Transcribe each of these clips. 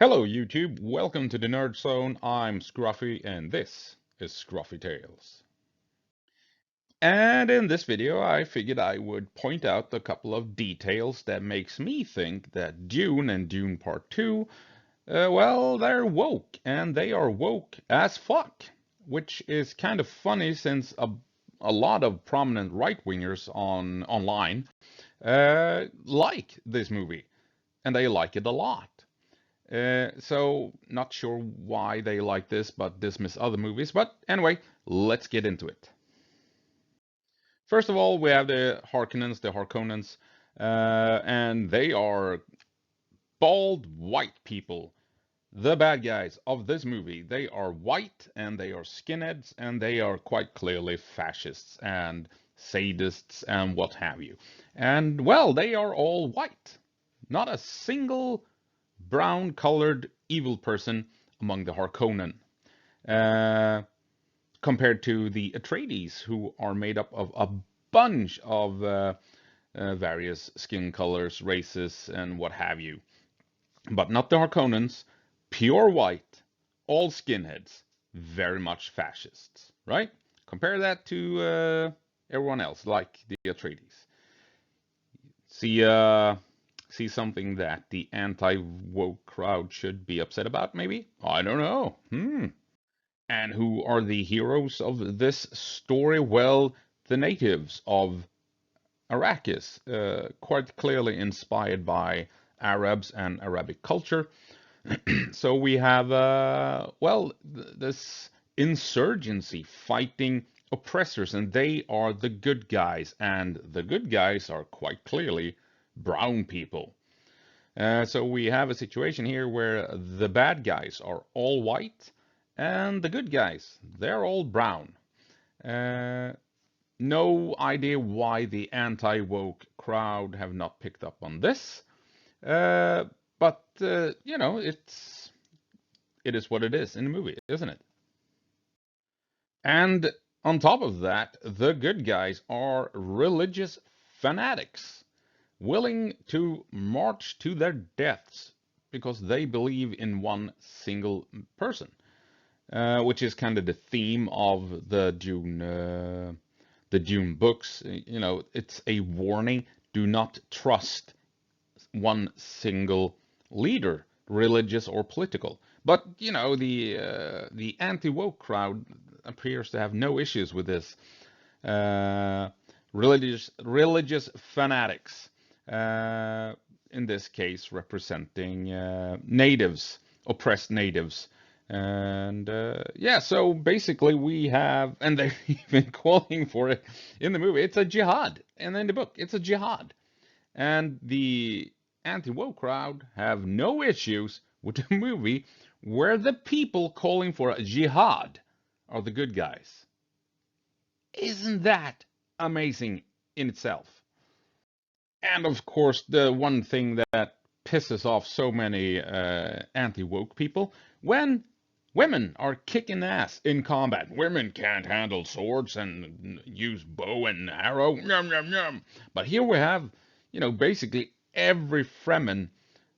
Hello YouTube, welcome to the Nerd Zone. I'm Scruffy and this is Scruffy Tales. And in this video I figured I would point out a couple of details that makes me think that Dune and Dune Part 2, well, they're woke and they are woke as fuck. Which is kind of funny since a lot of prominent right-wingers online like this movie and they like it a lot. So not sure why they like this, but dismiss other movies. But anyway, let's get into it. First of all, we have the Harkonnens, and they are bald white people. The bad guys of this movie. They are white and they are skinheads and they are quite clearly fascists and sadists and what have you. And well, they are all white. Not a single brown-colored evil person among the Harkonnen, uh, compared to the Atreides, who are made up of a bunch of various skin colors, races, and what have you. But not the Harkonnens, pure white, all skinheads, very much fascists, right? Compare that to everyone else, like the Atreides. See, see something that the anti-woke crowd should be upset about, maybe? I don't know. And who are the heroes of this story? Well, the natives of Arrakis, quite clearly inspired by Arabs and Arabic culture. So we have, well, this insurgency fighting oppressors, and they are the good guys, and the good guys are quite clearly brown people. So we have a situation here where the bad guys are all white, and the good guys, they're all brown. Uh, no idea why the anti-woke crowd have not picked up on this. Uh, but you know, it is what it is in the movie, isn't it? And on top of that, the good guys are religious fanatics, willing to march to their deaths because they believe in one single person, which is kind of the theme of the Dune books. You know, it's a warning: do not trust one single leader, religious or political. But you know, the anti-woke crowd appears to have no issues with this. Uh, religious fanatics, uh, in this case representing natives, oppressed natives. And yeah, so basically we have, and they're even calling for it in the movie. It's a jihad, and in the book, it's a jihad. And the anti-woke crowd have no issues with the movie where the people calling for a jihad are the good guys. Isn't that amazing in itself? And of course, the one thing that pisses off so many anti-woke people, when women are kicking ass in combat. Women can't handle swords and use bow and arrow. Yum, yum, yum. But here we have, you know, basically every Fremen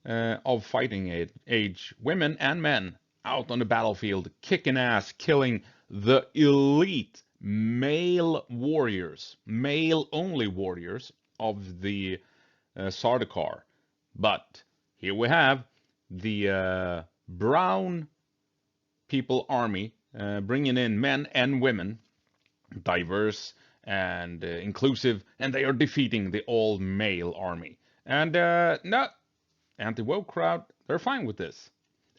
of fighting age, women and men, out on the battlefield, kicking ass, killing the elite male warriors, male only warriors of the Sardaukar. But here we have the brown people army bringing in men and women, diverse and inclusive, and they are defeating the all male army. And no, anti-woke crowd, they're fine with this.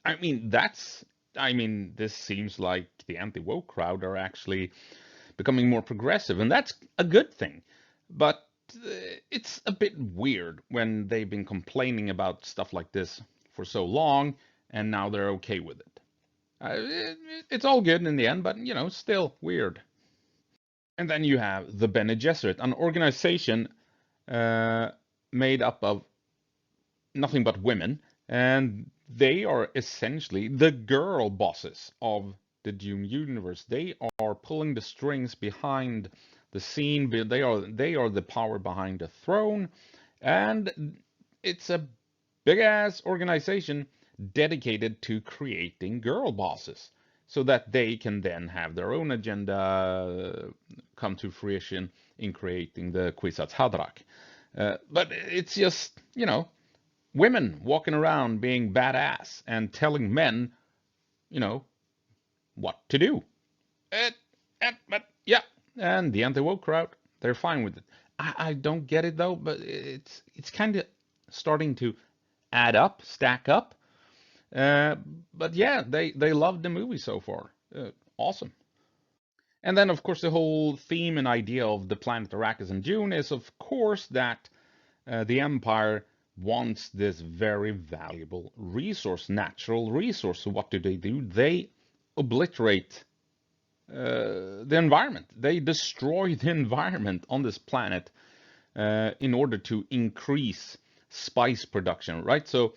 I mean, this seems like the anti-woke crowd are actually becoming more progressive, and that's a good thing. But it's a bit weird when they've been complaining about stuff like this for so long, and now they're okay with it. It's all good in the end, but you know, still weird. And then you have the Bene Gesserit, an organization uh, made up of nothing but women, and they are essentially the girl bosses of the Dune universe. They are pulling the strings behind the scene. They are the power behind the throne, and it's a Big ass organization dedicated to creating girl bosses so that they can then have their own agenda come to fruition in creating the Kwisatz Haderach. But it's just, women walking around being badass and telling men, you know, what to do. But yeah, and the anti-woke crowd, they're fine with it. I don't get it though, but it's kind of starting to add up, stack up. Uh, but yeah, they love the movie so far. Awesome. And then of course the whole theme and idea of the planet Arrakis and Dune is of course that the Empire wants this very valuable resource, natural resource. So what do? They obliterate the environment. They destroy the environment on this planet in order to increase spice production, right? So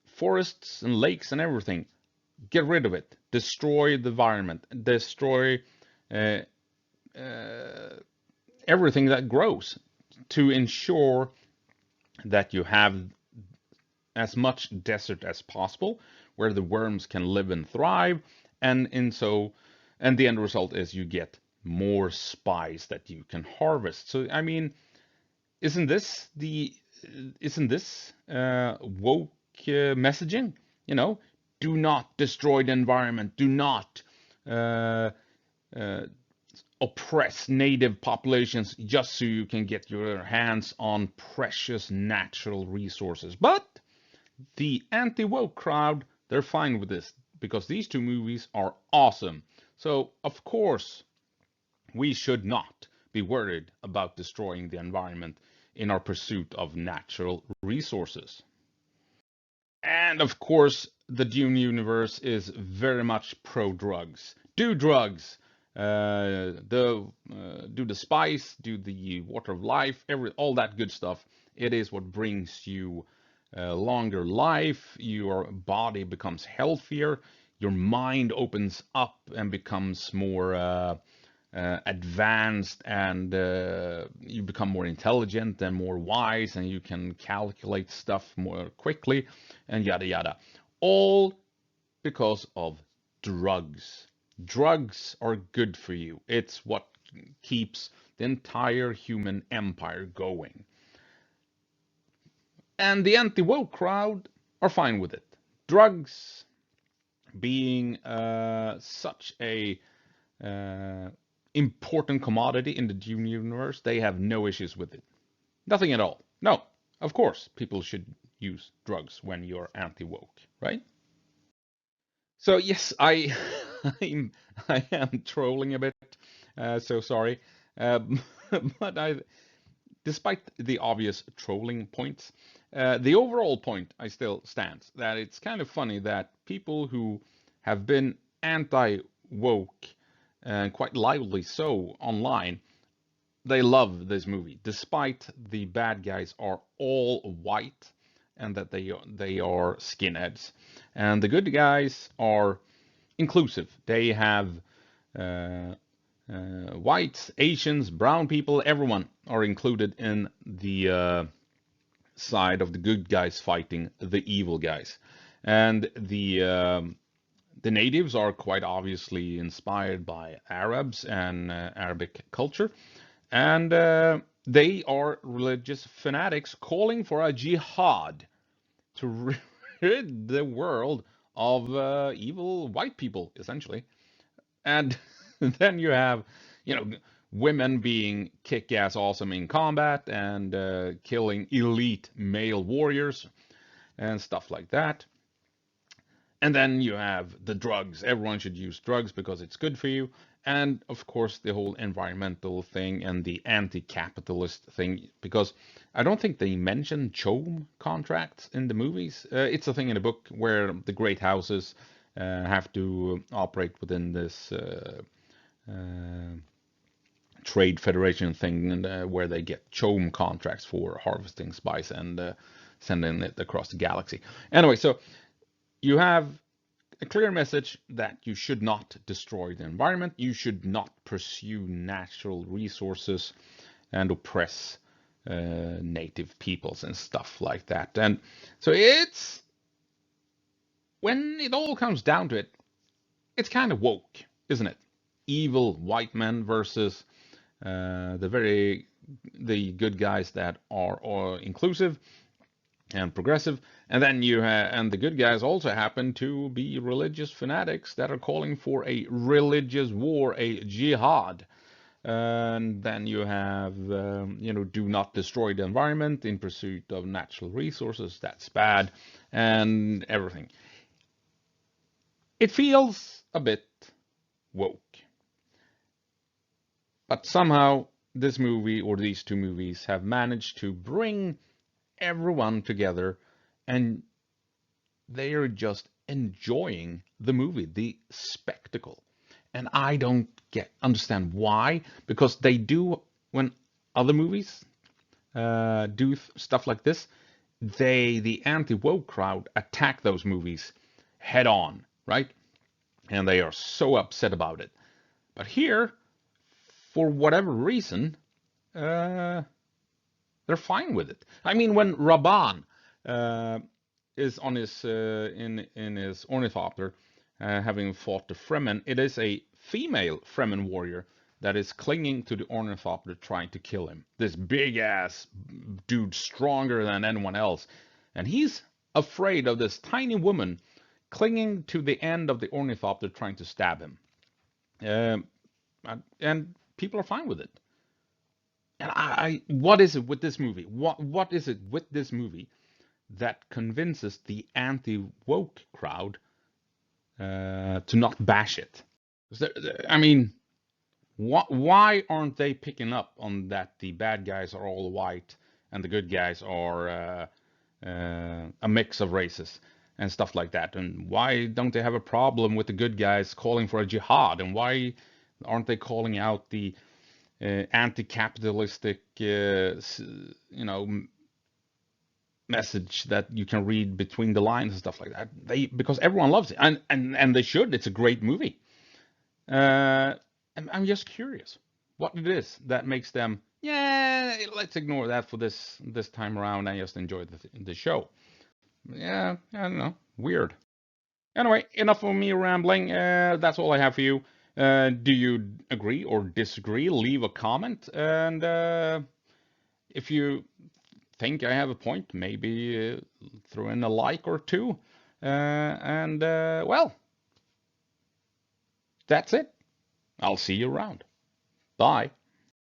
forests and lakes and everything, get rid of it, destroy the environment, destroy uh, uh, everything that grows to ensure that you have as much desert as possible where the worms can live and thrive, and the end result is you get more spice that you can harvest. So I mean, isn't this the isn't this woke messaging? You know, do not destroy the environment. Do not uh, uh, oppress native populations just so you can get your hands on precious natural resources. But the anti-woke crowd, they're fine with this because these two movies are awesome. So, of course, we should not be worried about destroying the environment in our pursuit of natural resources. And of course, the Dune universe is very much pro drugs. Do drugs. Do the spice, do the water of life, all that good stuff. It is what brings you longer life. Your body becomes healthier. Your mind opens up and becomes more advanced, and you become more intelligent and more wise, and you can calculate stuff more quickly, and yada yada. All because of drugs. Drugs are good for you. It's what keeps the entire human empire going. And the anti woke crowd are fine with it. Drugs being such a uh, important commodity in the Dune universe, they have no issues with it. Nothing at all. No, of course, people should use drugs when you're anti woke, right? So yes, I'm, I am trolling a bit. So sorry, um, but despite the obvious trolling points, the overall point I still stands that it's kind of funny that people who have been anti-woke and quite lively so online, they love this movie, despite the bad guys are all white and that they are skinheads, and the good guys are inclusive. They have uh, whites, Asians, brown people, everyone are included in the side of the good guys fighting the evil guys. And the natives are quite obviously inspired by Arabs and Arabic culture, and they are religious fanatics calling for a jihad to rid the world of evil white people, essentially. And then you have, you know, women being kick-ass awesome in combat and killing elite male warriors and stuff like that. And then you have the drugs. Everyone should use drugs because it's good for you. And of course, the whole environmental thing and the anti-capitalist thing, because I don't think they mention CHOAM contracts in the movies. It's a thing in the book where the great houses have to operate within this uh, trade federation thing, and, where they get CHOAM contracts for harvesting spice and sending it across the galaxy. Anyway, so you have a clear message that you should not destroy the environment, you should not pursue natural resources and oppress native peoples and stuff like that. And so it's, when it all comes down to it, it's kind of woke, isn't it? Evil white men versus the good guys that are inclusive and progressive, and then and the good guys also happen to be religious fanatics that are calling for a religious war, a jihad. And then you have, do not destroy the environment in pursuit of natural resources. That's bad, and everything. It feels a bit woke, but somehow this movie, or these two movies, have managed to bring everyone together, and they are just enjoying the movie, the spectacle. And I don't understand why, because they do, when other movies do stuff like this, the anti-woke crowd attack those movies head on, right? And they are so upset about it. But here, for whatever reason, uh, they're fine with it. I mean, when Raban uh, is on his in his ornithopter, having fought the Fremen, it is a female Fremen warrior that is clinging to the ornithopter, trying to kill him. This big ass dude, stronger than anyone else, and he's afraid of this tiny woman clinging to the end of the ornithopter, trying to stab him. Um, and people are fine with it. And what is it with this movie? What is it with this movie that convinces the anti-woke crowd to not bash it? I mean, why aren't they picking up on that the bad guys are all white and the good guys are a mix of races and stuff like that? And why don't they have a problem with the good guys calling for a jihad? And why aren't they calling out the anti-capitalistic, message that you can read between the lines and stuff like that? Because everyone loves it, and they should. It's a great movie. Uh, I'm just curious what it is that makes them. Yeah, let's ignore that for this time around and just enjoy the show. Yeah, I don't know. Weird. Anyway, enough of me rambling. That's all I have for you. Do you agree or disagree? Leave a comment, and if you think I have a point, maybe throw in a like or two. And well, that's it. I'll see you around. Bye.